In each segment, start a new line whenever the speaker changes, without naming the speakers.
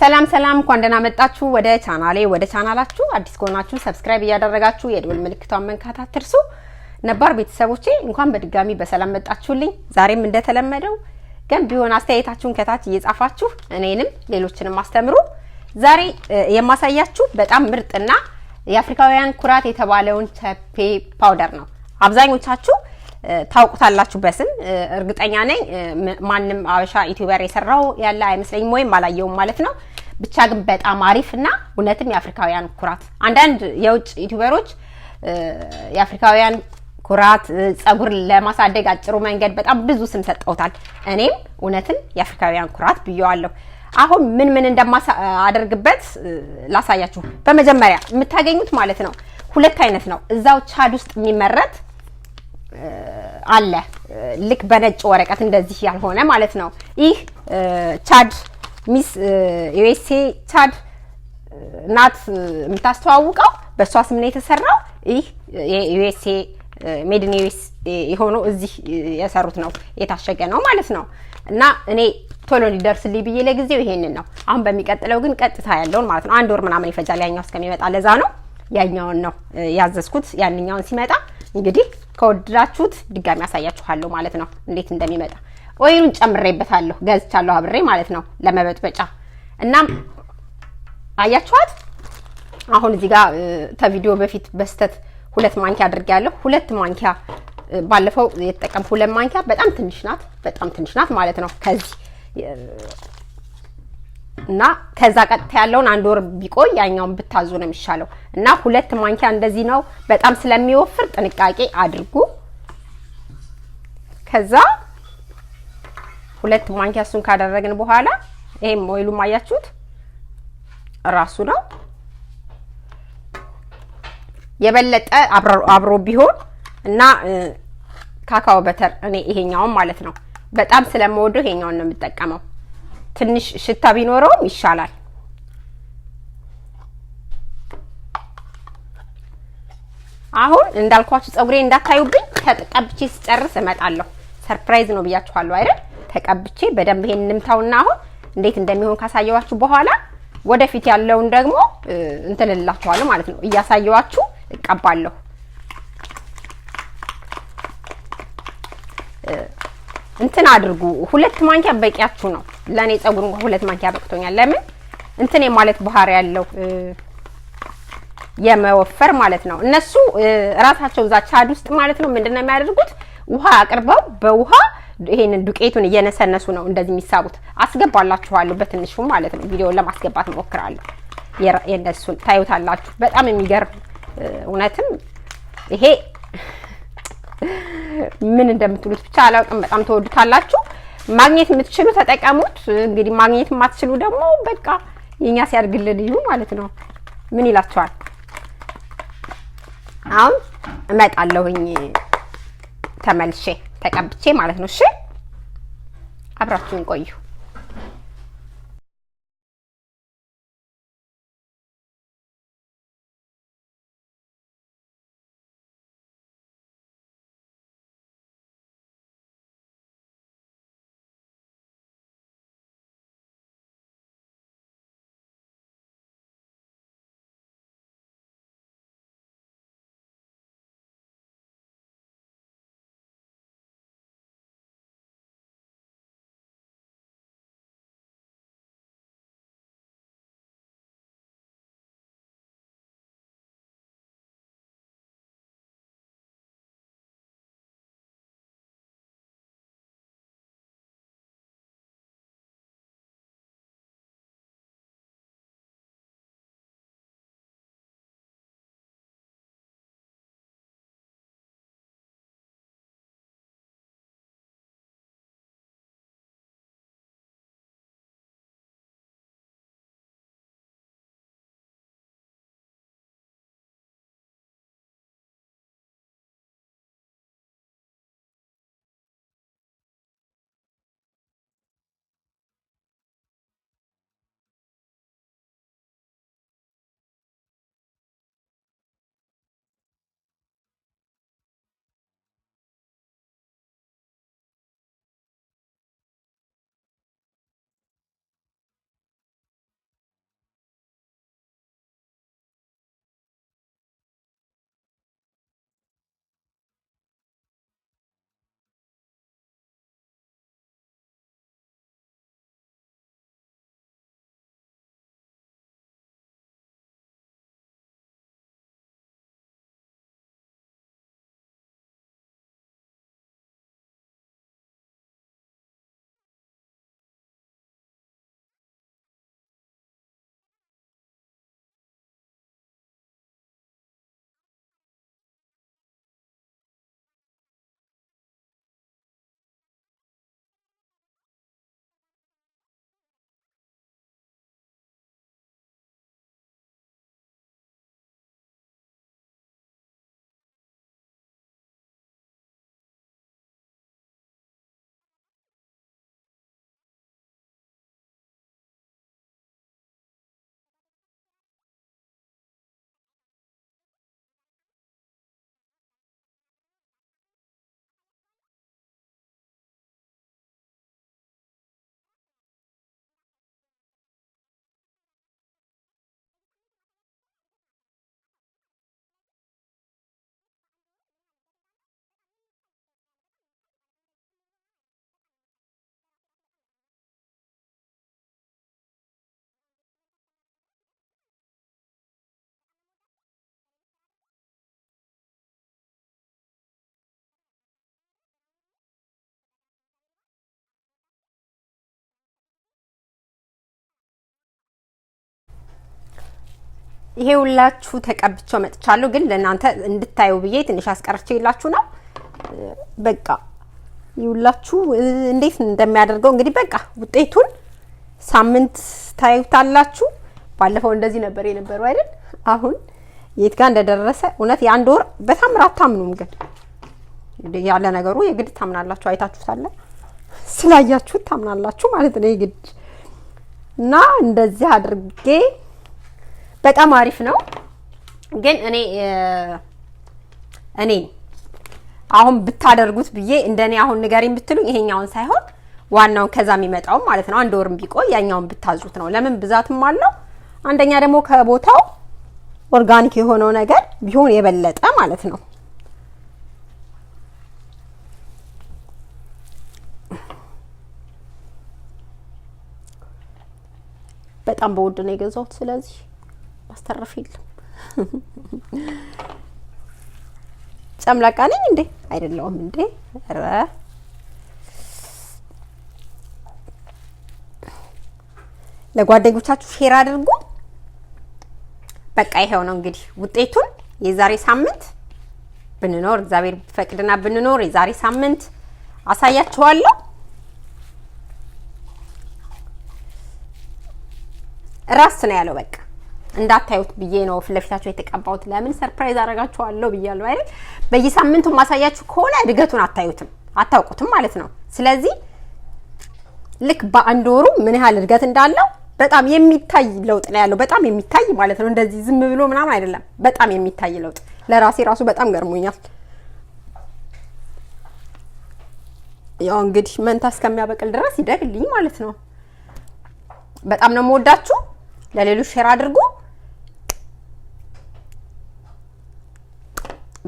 ሰላም ሰላም እንኳን ደህና መጣችሁ ወደ ቻናላችሁ አዲስ ከሆናችሁ ሰብስክራይብ ያደረጋችሁ የደወል ምልክቷን መንካት አትርሱ። ነባር ቤተሰቦቼ እንኳን በድጋሚ በሰላም መጣችሁልኝ። ዛሬም እንደተለመደው ገንቢ የሆነ አስተያየታችሁን ከታች እየጻፋችሁ እኔንም ሌሎችንም አስተምሩ። ዛሬ የማሳያችሁ በጣም ምርጥና የአፍሪካውያን ኩራት የተባለውን ቸፔ ፓውደር ነው። አብዛኞቻችሁ ታውቁታላችሁ በስም እርግጠኛ ነኝ። ማንም አበሻ ዩቲዩበር የሰራው ያለ አይመስለኝም ወይም አላየውም ማለት ነው። ብቻ ግን በጣም አሪፍና እውነትም የአፍሪካውያን ኩራት። አንዳንድ የውጭ ዩቲዩበሮች የአፍሪካውያን ኩራት ፀጉር ለማሳደግ አጭሩ መንገድ በጣም ብዙ ስም ሰጠውታል። እኔም እውነትም የአፍሪካውያን ኩራት ብየዋለሁ። አሁን ምን እንደማደርግበት ላሳያችሁ። በመጀመሪያ የምታገኙት ማለት ነው ሁለት አይነት ነው። እዛው ቻድ ውስጥ የሚመረት አለ ልክ በነጭ ወረቀት እንደዚህ ያልሆነ ማለት ነው። ይህ ቻድ ሚስ ዩኤስኤ ቻድ ናት የምታስተዋውቀው፣ በሷ ስም ነው የተሰራው። ይህ የዩኤስኤ ሜድን ዩኤስኤ የሆነው እዚህ የሰሩት ነው የታሸገ ነው ማለት ነው። እና እኔ ቶሎ ሊደርስልኝ ብዬ ለጊዜው ይሄንን ነው። አሁን በሚቀጥለው ግን ቀጥታ ያለውን ማለት ነው 1 ወር ምናምን ይፈጃል ያኛው እስከሚመጣ። ለዛ ነው ያኛውን ነው ያዘዝኩት። ያንኛውን ሲመጣ እንግዲህ ከወደዳችሁት ድጋሚ አሳያችኋለሁ ማለት ነው እንዴት እንደሚመጣ። ኦይሉን ጨምሬበታለሁ ገዝቻለሁ አብሬ ማለት ነው ለመበጥበጫ። እናም አያችኋት አሁን እዚህ ጋር ተቪዲዮ በፊት በስተት 2 ማንኪያ አድርጌያለሁ። 2 ማንኪያ ባለፈው የተጠቀምኩ 2 ማንኪያ በጣም ትንሽ ናት ማለት ነው። ከዚህ እና ከዛ ቀጥታ ያለውን 1 ወር ቢቆይ ያኛውን ብታዙ ነው የሚሻለው። እና 2 ማንኪያ እንደዚህ ነው። በጣም ስለሚወፍር ጥንቃቄ አድርጉ። ከዛ 2 ማንኪያ እሱን ካደረግን በኋላ ይሄም ኦይሉ ማያችሁት ራሱ ነው። የበለጠ አብሮ ቢሆን እና ካካኦ በተር እኔ ይሄኛውን ማለት ነው በጣም ስለምወደው ይሄኛውን ነው የምጠቀመው። ትንሽ ሽታ ቢኖረውም ይሻላል። አሁን እንዳልኳችሁ ፀጉሬ እንዳታዩብኝ ተቀብቼ ስጨርስ እመጣለሁ። ሰርፕራይዝ ነው ብያችኋለሁ አይደል? ተቀብቼ በደንብ ይሄን እንምታውና አሁን እንዴት እንደሚሆን ካሳየዋችሁ በኋላ ወደፊት ያለውን ደግሞ እንትልላችኋለሁ ማለት ነው። እያሳየዋችሁ እቀባለሁ። እንትን አድርጉ። 2 ማንኪያ በቂያችሁ ነው። ለኔ ፀጉር እንኳን 2 ማንኪያ በቅቶኛል። ለምን እንትን የማለት ባህሪ ያለው የመወፈር ማለት ነው። እነሱ ራሳቸው እዛ ቻድ ውስጥ ማለት ነው ምንድነው የሚያደርጉት? ውሃ አቅርበው በውሃ ይሄንን ዱቄቱን እየነሰነሱ ነው እንደዚህ የሚሳቡት። አስገባላችኋለሁ በትንሹ ማለት ነው። ቪዲዮውን ለማስገባት ሞክራለሁ። የነሱን ታዩታላችሁ። በጣም የሚገርም እውነትም ይሄ ምን እንደምትሉት ብቻ አላውቅም። በጣም ተወዱታላችሁ። ማግኘት የምትችሉ ተጠቀሙት። እንግዲህ ማግኘት የማትችሉ ደግሞ በቃ የኛ ሲያድግልን እዩ ማለት ነው። ምን ይላችኋል? አሁን እመጣለሁኝ ተመልሼ ተቀብቼ ማለት ነው። እሺ አብራችሁን ቆዩ። ይሄ ሁላችሁ ተቀብቼው መጥቻለሁ ግን ለእናንተ እንድታዩ ብዬ ትንሽ አስቀርቼላችሁ ነው በቃ ይውላችሁ እንዴት እንደሚያደርገው እንግዲህ በቃ ውጤቱን ሳምንት ታዩታላችሁ ባለፈው እንደዚህ ነበር የነበረው አይደል አሁን የት ጋር እንደደረሰ እውነት ያን ዶር በጣም አታምኑም ግን ያለ ነገሩ የግድ ታምናላችሁ አይታችሁታል ስላያችሁት ታምናላችሁ ማለት ነው የግድ እና እንደዚህ አድርጌ በጣም አሪፍ ነው ግን እኔ አሁን ብታደርጉት ብዬ እንደኔ አሁን ንገሪኝ ብትሉኝ ይሄኛውን ሳይሆን ዋናውን ከዛ የሚመጣው ማለት ነው አንድ ወርም ቢቆይ ያኛውን ብታዙት ነው ለምን ብዛትም አለው አንደኛ ደግሞ ከቦታው ኦርጋኒክ የሆነው ነገር ቢሆን የበለጠ ማለት ነው በጣም በውድ ነው የገዛሁት ስለዚህ ማስተረፍ የለም ጨምላቃ ነኝ እንዴ አይደለም እንዴ ኧረ ለጓደኞቻችሁ ሼር አድርጉ በቃ ይሄው ነው እንግዲህ ውጤቱን የዛሬ ሳምንት ብንኖር እግዚአብሔር ፈቅድና ብንኖር የዛሬ ሳምንት አሳያችኋለሁ ራስ ነው ያለው በቃ እንዳታዩት ብዬ ነው ፍለፊታችሁ የተቀባውት ለምን ሰርፕራይዝ አረጋችኋለሁ ብያለሁ አይደል በየሳምንቱ ማሳያችሁ ከሆነ እድገቱን አታውቁትም ማለት ነው ስለዚህ ልክ በአንድ ወሩ ምን ያህል እድገት እንዳለው በጣም የሚታይ ለውጥ ነው ያለው በጣም የሚታይ ማለት ነው እንደዚህ ዝም ብሎ ምናምን አይደለም በጣም የሚታይ ለውጥ ለራሴ ራሱ በጣም ገርሞኛል ያው እንግዲህ መንታ እስከሚያበቅል ድረስ ይደግልኝ ማለት ነው በጣም ነው የምወዳችሁ ለሌሎች ሼር አድርጉ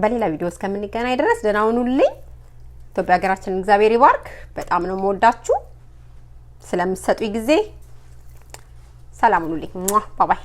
በሌላ ቪዲዮ እስከምንገናኝ ድረስ ደህና ሁኑልኝ ኢትዮጵያ ሀገራችንን እግዚአብሔር ይባርክ በጣም ነው የምወዳችሁ ስለምትሰጡኝ ጊዜ ሰላም ሁኑልኝ ባይ ባይ